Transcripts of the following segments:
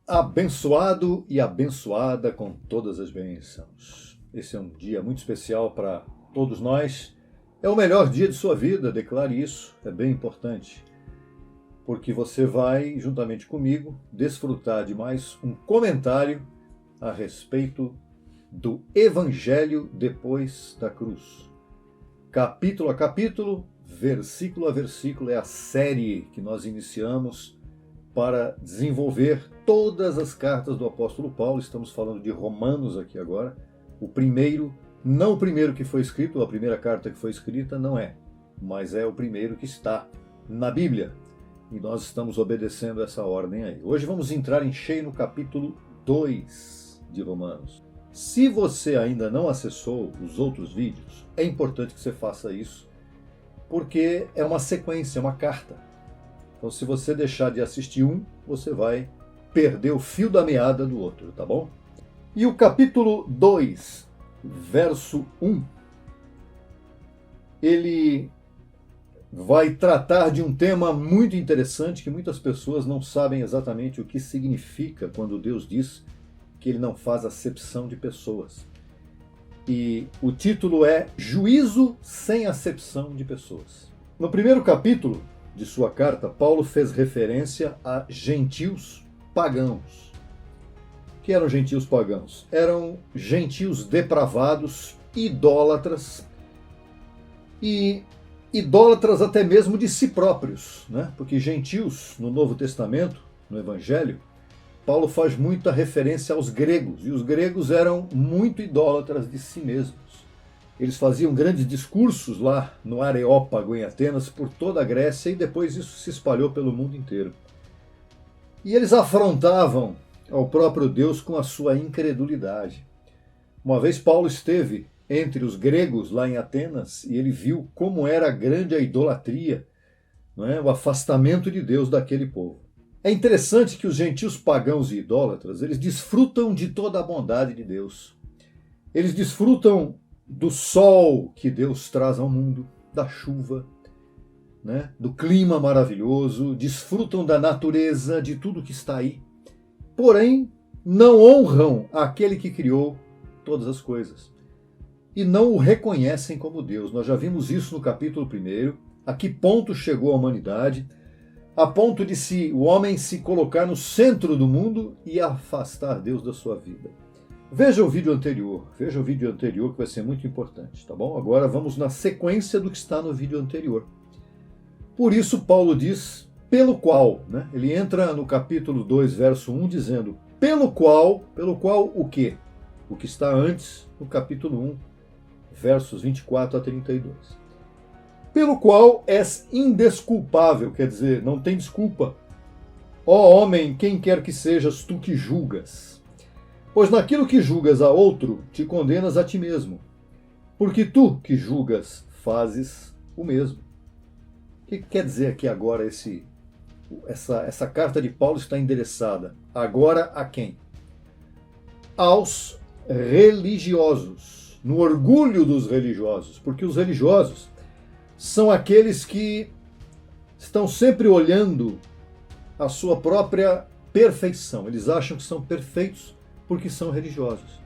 Abençoado e abençoada com todas as bênçãos. Esse é um dia muito especial para todos nós. É o melhor dia de sua vida, declare isso, é bem importante. Porque você vai, juntamente comigo, desfrutar de mais um comentário a respeito do Evangelho depois da cruz. Capítulo a capítulo, versículo a versículo, é a série que nós iniciamos para desenvolver todas as cartas do apóstolo Paulo. Estamos falando de Romanos aqui agora. O primeiro, não o primeiro que foi escrito, a primeira carta que foi escrita, não é, mas é o primeiro que está na Bíblia. E nós estamos obedecendo essa ordem aí. Hoje vamos entrar em cheio no capítulo 2 de Romanos. Se você ainda não acessou os outros vídeos, é importante que você faça isso, porque é uma sequência, é uma carta. Então, se você deixar de assistir um, você vai perder o fio da meada do outro, tá bom? E o capítulo 2, verso 1, ele vai tratar de um tema muito interessante que muitas pessoas não sabem exatamente o que significa quando Deus diz que ele não faz acepção de pessoas. E o título é Juízo sem acepção de pessoas. No primeiro capítulo de sua carta, Paulo fez referência a gentios pagãos. O que eram gentios pagãos? Eram gentios depravados, idólatras, e idólatras até mesmo de si próprios, né? Porque gentios, no Novo Testamento, no Evangelho, Paulo faz muita referência aos gregos, e os gregos eram muito idólatras de si mesmos. Eles faziam grandes discursos lá no Areópago, em Atenas, por toda a Grécia, e depois isso se espalhou pelo mundo inteiro. E eles afrontavam ao próprio Deus com a sua incredulidade. Uma vez Paulo esteve entre os gregos lá em Atenas, e ele viu como era grande a idolatria, não é? O afastamento de Deus daquele povo. É interessante que os gentios pagãos e idólatras, eles desfrutam de toda a bondade de Deus. Eles desfrutam do sol que Deus traz ao mundo, da chuva, né, do clima maravilhoso, desfrutam da natureza, de tudo que está aí. Porém, não honram aquele que criou todas as coisas. E não o reconhecem como Deus. Nós já vimos isso no capítulo 1, a que ponto chegou a humanidade, a ponto de o homem se colocar no centro do mundo e afastar Deus da sua vida. Veja o vídeo anterior que vai ser muito importante, tá bom? Agora vamos na sequência do que está no vídeo anterior. Por isso Paulo diz, pelo qual, né? Ele entra no capítulo 2, verso 1, dizendo, pelo qual o quê? O que está antes no capítulo 1, versos 24 a 32. Pelo qual és indesculpável, quer dizer, não tem desculpa. Ó homem, quem quer que sejas, tu que julgas. Pois naquilo que julgas a outro, te condenas a ti mesmo. Porque tu que julgas, fazes o mesmo. O que quer dizer aqui agora essa carta de Paulo está endereçada? Agora a quem? Aos religiosos. No orgulho dos religiosos. Porque os religiosos são aqueles que estão sempre olhando a sua própria perfeição. Eles acham que são perfeitos porque são religiosos.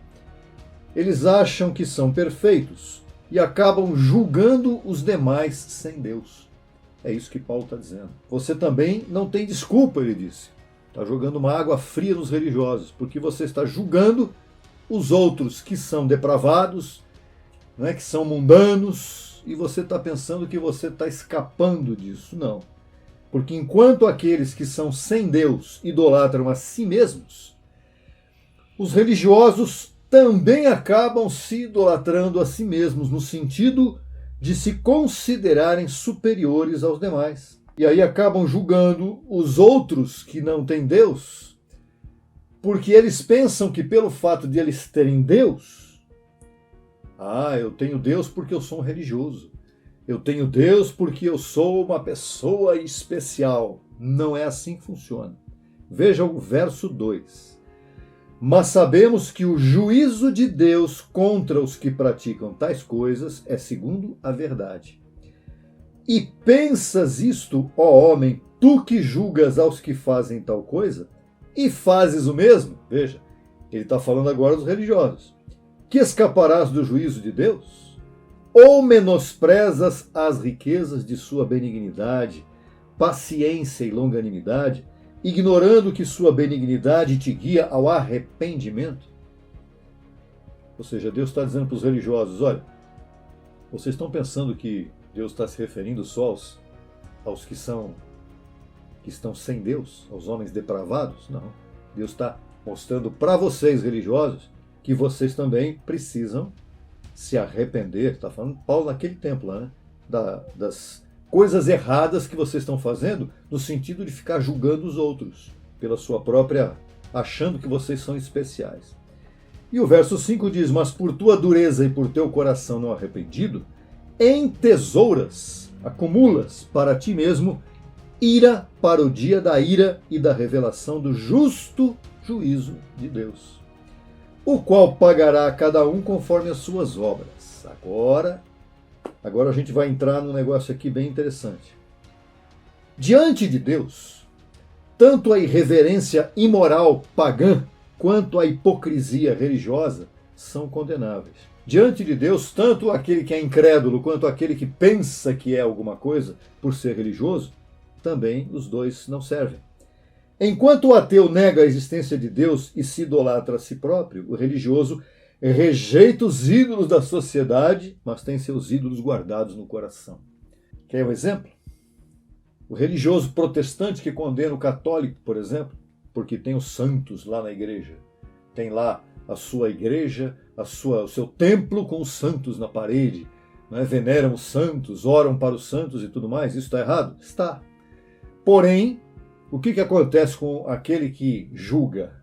Eles acham que são perfeitos e acabam julgando os demais sem Deus. É isso que Paulo está dizendo. Você também não tem desculpa, ele disse. Está jogando uma água fria nos religiosos, porque você está julgando os outros que são depravados, né, que são mundanos, e você está pensando que você está escapando disso. Não. Porque enquanto aqueles que são sem Deus idolatram a si mesmos, os religiosos também acabam se idolatrando a si mesmos, no sentido de se considerarem superiores aos demais. E aí acabam julgando os outros que não têm Deus, porque eles pensam que pelo fato de eles terem Deus, eu tenho Deus porque eu sou um religioso. Eu tenho Deus porque eu sou uma pessoa especial. Não é assim que funciona. Veja o verso 2. Mas sabemos que o juízo de Deus contra os que praticam tais coisas é segundo a verdade. E pensas isto, ó homem, tu que julgas aos que fazem tal coisa? e fazes o mesmo, veja, ele está falando agora dos religiosos, que escaparás do juízo de Deus? Ou menosprezas as riquezas de sua benignidade, paciência e longanimidade, ignorando que sua benignidade te guia ao arrependimento? Ou seja, Deus está dizendo para os religiosos, olha, vocês estão pensando que Deus está se referindo só aos que estão sem Deus, aos homens depravados? Não. Deus está mostrando para vocês, religiosos, que vocês também precisam se arrepender. Está falando Paulo naquele tempo lá, né? Das coisas erradas que vocês estão fazendo, no sentido de ficar julgando os outros, pela sua própria, achando que vocês são especiais. E o verso 5 diz, mas por tua dureza e por teu coração não arrependido, entesouras, acumulas para ti mesmo ira para o dia da ira e da revelação do justo juízo de Deus, o qual pagará a cada um conforme as suas obras. Agora a gente vai entrar num negócio aqui bem interessante. Diante de Deus, tanto a irreverência imoral pagã quanto a hipocrisia religiosa são condenáveis. Diante de Deus, tanto aquele que é incrédulo quanto aquele que pensa que é alguma coisa por ser religioso, também os dois não servem. Enquanto o ateu nega a existência de Deus e se idolatra a si próprio, o religioso rejeita os ídolos da sociedade, mas tem seus ídolos guardados no coração. Quer um exemplo? O religioso protestante que condena o católico, por exemplo, porque tem os santos lá na igreja. Tem lá a sua igreja, o seu templo com os santos na parede. Né? Veneram os santos, oram para os santos e tudo mais. Isso está errado? Está. Porém, o que acontece com aquele que julga?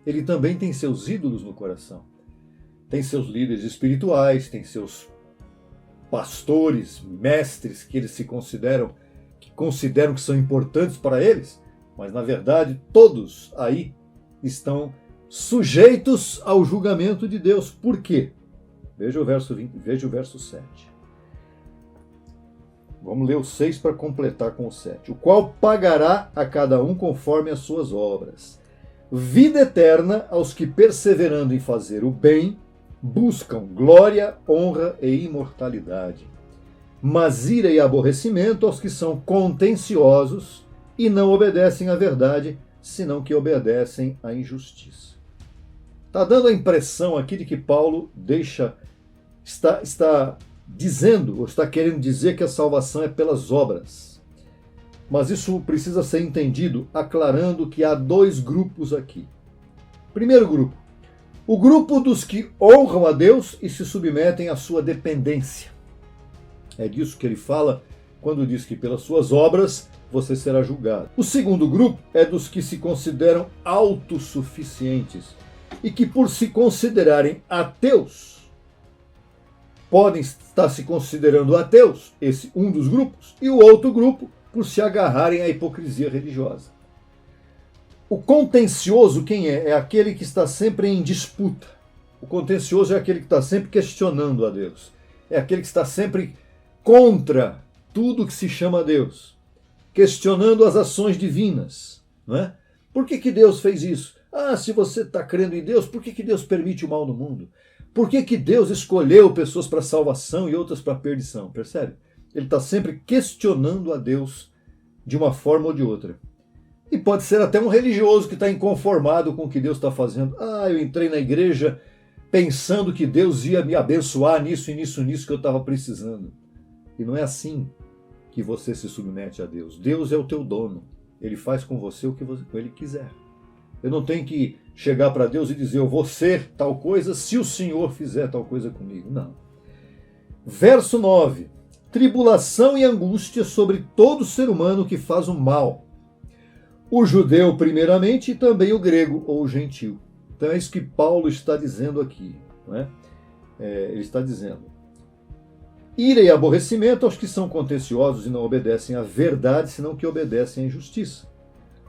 Ele também tem seus ídolos no coração. Tem seus líderes espirituais, tem seus pastores, mestres que eles consideram que são importantes para eles, mas na verdade todos aí estão sujeitos ao julgamento de Deus. Por quê? Veja o verso 20, veja o verso 7. Vamos ler o 6 para completar com o 7. O qual pagará a cada um conforme as suas obras. Vida eterna aos que, perseverando em fazer o bem, buscam glória, honra e imortalidade. Mas ira e aborrecimento aos que são contenciosos e não obedecem à verdade, senão que obedecem à injustiça. Está dando a impressão aqui de que Paulo está dizendo, ou está querendo dizer que a salvação é pelas obras. Mas isso precisa ser entendido, aclarando que há dois grupos aqui. Primeiro grupo, o grupo dos que honram a Deus e se submetem à sua dependência. É disso que ele fala quando diz que pelas suas obras você será julgado. O segundo grupo é dos que se consideram autossuficientes e que, por se considerarem ateus, podem estar se considerando ateus, esse um dos grupos, e o outro grupo por se agarrarem à hipocrisia religiosa. O contencioso quem é? É aquele que está sempre em disputa. O contencioso é aquele que está sempre questionando a Deus. É aquele que está sempre contra tudo que se chama Deus, questionando as ações divinas. Não é? Por que Deus fez isso? Ah, se você está crendo em Deus, por que Deus permite o mal no mundo? Por que Deus escolheu pessoas para salvação e outras para perdição? Percebe? Ele está sempre questionando a Deus de uma forma ou de outra. E pode ser até um religioso que está inconformado com o que Deus está fazendo. Ah, eu entrei na igreja pensando que Deus ia me abençoar nisso e nisso que eu estava precisando. E não é assim que você se submete a Deus. Deus é o teu dono. Ele faz com você o que ele quiser. Eu não tenho que chegar para Deus e dizer, eu vou ser tal coisa se o Senhor fizer tal coisa comigo. Não. Verso 9. Tribulação e angústia sobre todo ser humano que faz o mal. O judeu primeiramente e também o grego ou o gentil. Então é isso que Paulo está dizendo aqui. Não é? Ele está dizendo, ira e aborrecimento aos que são contenciosos e não obedecem à verdade, senão que obedecem à injustiça.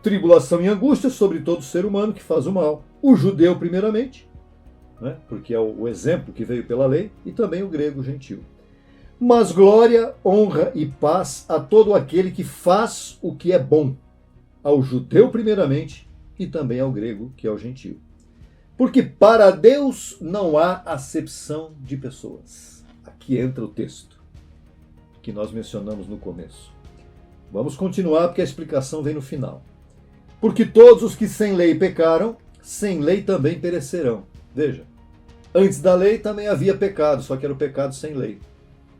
Tribulação e angústia sobre todo ser humano que faz o mal. O judeu primeiramente, né? Porque é o exemplo que veio pela lei, e também o grego gentil. Mas glória, honra e paz a todo aquele que faz o que é bom. Ao judeu primeiramente e também ao grego, que é o gentio. Porque para Deus não há acepção de pessoas. Aqui entra o texto que nós mencionamos no começo. Vamos continuar porque a explicação vem no final. Porque todos os que sem lei pecaram, sem lei também perecerão. Veja, antes da lei também havia pecado, só que era o pecado sem lei.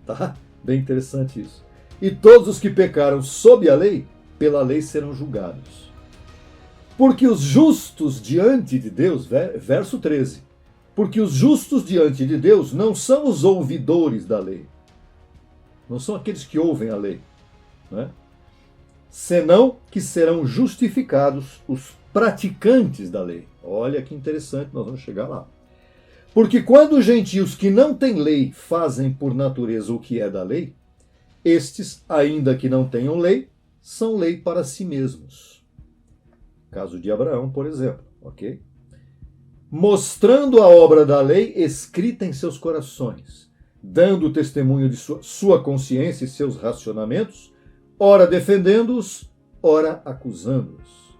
Tá? Bem interessante isso. E todos os que pecaram sob a lei, pela lei serão julgados. Porque os justos diante de Deus, verso 13, porque os justos diante de Deus não são os ouvidores da lei, não são aqueles que ouvem a lei, né? Senão que serão justificados os praticantes da lei. Olha que interessante, nós vamos chegar lá. Porque quando os gentios que não têm lei fazem por natureza o que é da lei, estes, ainda que não tenham lei, são lei para si mesmos. Caso de Abraão, por exemplo, ok? Mostrando a obra da lei escrita em seus corações, dando testemunho de sua consciência e seus racionamentos, ora defendendo-os, ora acusando-os.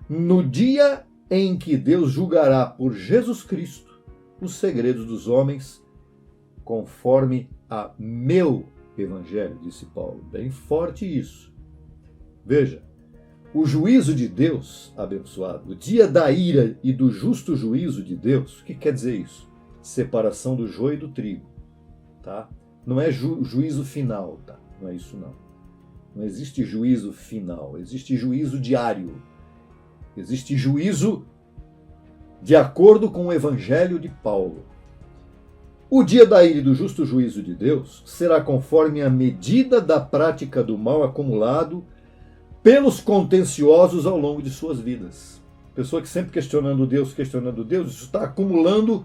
No dia em que Deus julgará por Jesus Cristo os segredos dos homens, conforme a meu evangelho, disse Paulo. Bem forte isso. Veja, o juízo de Deus, abençoado, o dia da ira e do justo juízo de Deus, o que quer dizer isso? Separação do joio e do trigo, tá? Não é juízo final, tá? Não é isso não. Não existe juízo final, existe juízo diário. Existe juízo de acordo com o evangelho de Paulo. O dia da ira e do justo juízo de Deus será conforme a medida da prática do mal acumulado pelos contenciosos ao longo de suas vidas. Pessoa que sempre questionando Deus, isso está acumulando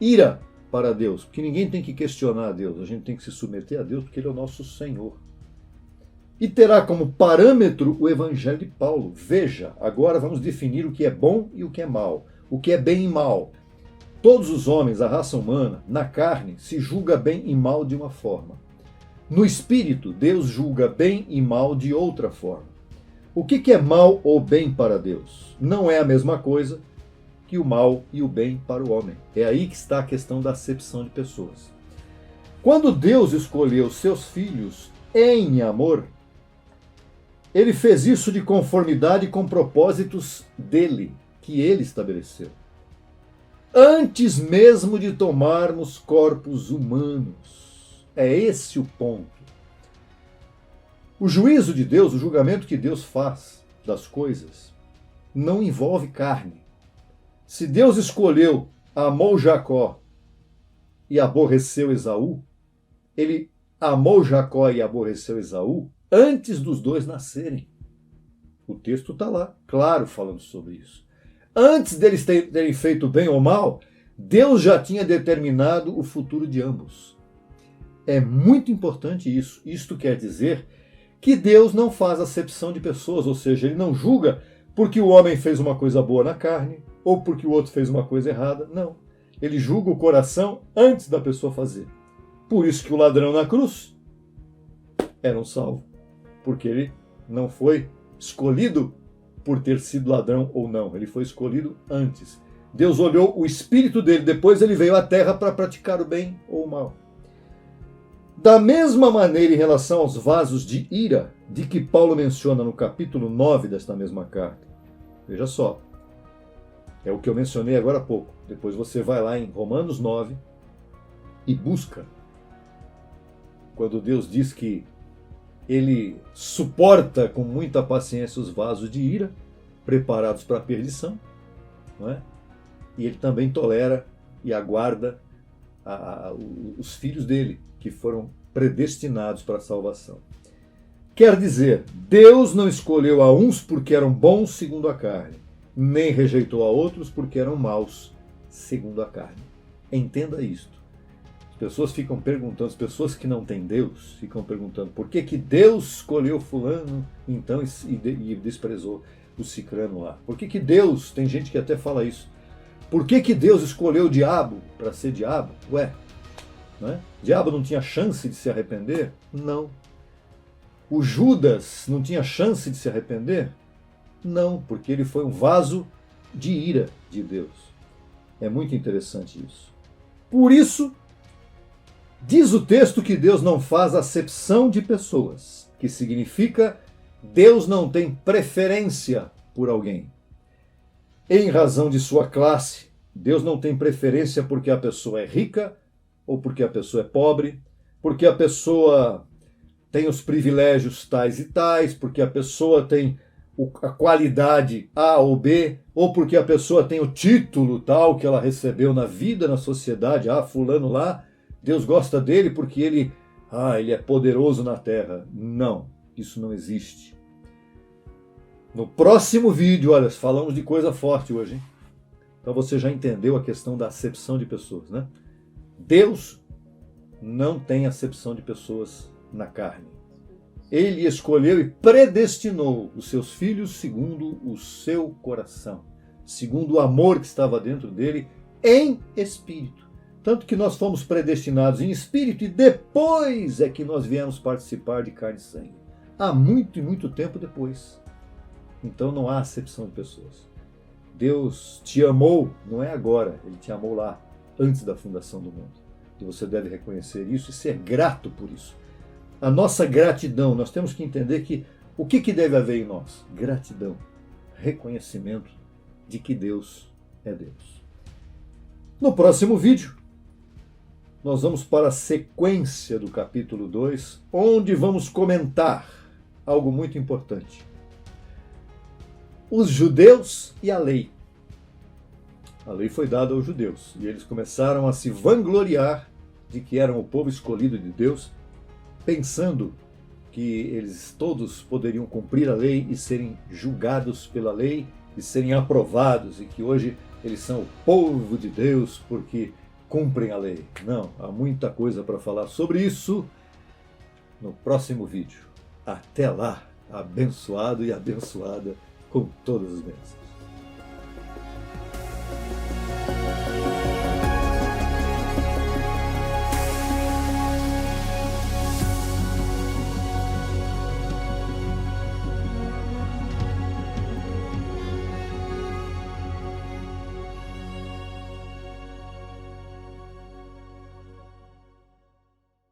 ira para Deus, porque ninguém tem que questionar a Deus, a gente tem que se submeter a Deus, porque Ele é o nosso Senhor. E terá como parâmetro o Evangelho de Paulo. Veja, agora vamos definir o que é bom e o que é mal, o que é bem e mal. Todos os homens, a raça humana, na carne, se julga bem e mal de uma forma. No espírito, Deus julga bem e mal de outra forma. O que é mal ou bem para Deus? Não é a mesma coisa que o mal e o bem para o homem. É aí que está a questão da acepção de pessoas. Quando Deus escolheu seus filhos em amor, Ele fez isso de conformidade com propósitos dele, que Ele estabeleceu. Antes mesmo de tomarmos corpos humanos. É esse o ponto. O juízo de Deus, o julgamento que Deus faz das coisas, não envolve carne. Se Deus escolheu, amou Jacó e aborreceu Esaú, Ele amou Jacó e aborreceu Esaú antes dos dois nascerem. O texto está lá, claro, falando sobre isso. Antes deles terem feito bem ou mal, Deus já tinha determinado o futuro de ambos. É muito importante isso. Isto quer dizer que Deus não faz acepção de pessoas, ou seja, Ele não julga porque o homem fez uma coisa boa na carne ou porque o outro fez uma coisa errada. Não. Ele julga o coração antes da pessoa fazer. Por isso que o ladrão na cruz era um salvo, porque ele não foi escolhido por ter sido ladrão ou não. Ele foi escolhido antes. Deus olhou o espírito dele, depois ele veio à terra para praticar o bem ou o mal. Da mesma maneira, em relação aos vasos de ira, de que Paulo menciona no capítulo 9 desta mesma carta. Veja só, é o que eu mencionei agora há pouco. Depois você vai lá em Romanos 9 e busca. Quando Deus diz que Ele suporta com muita paciência os vasos de ira, preparados para a perdição, não é? E Ele também tolera e aguarda os filhos dele, que foram predestinados para a salvação. Quer dizer, Deus não escolheu a uns porque eram bons segundo a carne, nem rejeitou a outros porque eram maus segundo a carne. Entenda isto. As pessoas ficam perguntando, as pessoas que não têm Deus, ficam perguntando por que Deus escolheu fulano então e desprezou o cicrano lá. Por que Deus, tem gente que até fala isso, por que Deus escolheu o diabo para ser diabo? Ué, não é? O diabo não tinha chance de se arrepender? Não. O Judas não tinha chance de se arrepender? Não, porque ele foi um vaso de ira de Deus. É muito interessante isso. Por isso, diz o texto que Deus não faz acepção de pessoas, que significa Deus não tem preferência por alguém. Em razão de sua classe, Deus não tem preferência porque a pessoa é rica ou porque a pessoa é pobre, porque a pessoa tem os privilégios tais e tais, porque a pessoa tem a qualidade A ou B, ou porque a pessoa tem o título tal que ela recebeu na vida, na sociedade. Ah, fulano lá, Deus gosta dele porque ele é poderoso na terra. Não, isso não existe. No próximo vídeo, olha, falamos de coisa forte hoje, hein? Então você já entendeu a questão da acepção de pessoas, né? Deus não tem acepção de pessoas na carne. Ele escolheu e predestinou os seus filhos segundo o seu coração, segundo o amor que estava dentro dele em espírito. Tanto que nós fomos predestinados em espírito e depois é que nós viemos participar de carne e sangue. Há muito e muito tempo depois. Então não há acepção de pessoas. Deus te amou, não é agora, ele te amou lá, antes da fundação do mundo. E você deve reconhecer isso e ser grato por isso. A nossa gratidão, nós temos que entender que o que deve haver em nós? Gratidão, reconhecimento de que Deus é Deus. No próximo vídeo, nós vamos para a sequência do capítulo 2, onde vamos comentar algo muito importante. Os judeus e a lei. A lei foi dada aos judeus e eles começaram a se vangloriar de que eram o povo escolhido de Deus, pensando que eles todos poderiam cumprir a lei e serem julgados pela lei e serem aprovados, e que hoje eles são o povo de Deus porque cumprem a lei. Não, há muita coisa para falar sobre isso no próximo vídeo. Até lá, abençoado e abençoada com todas as bênçãos.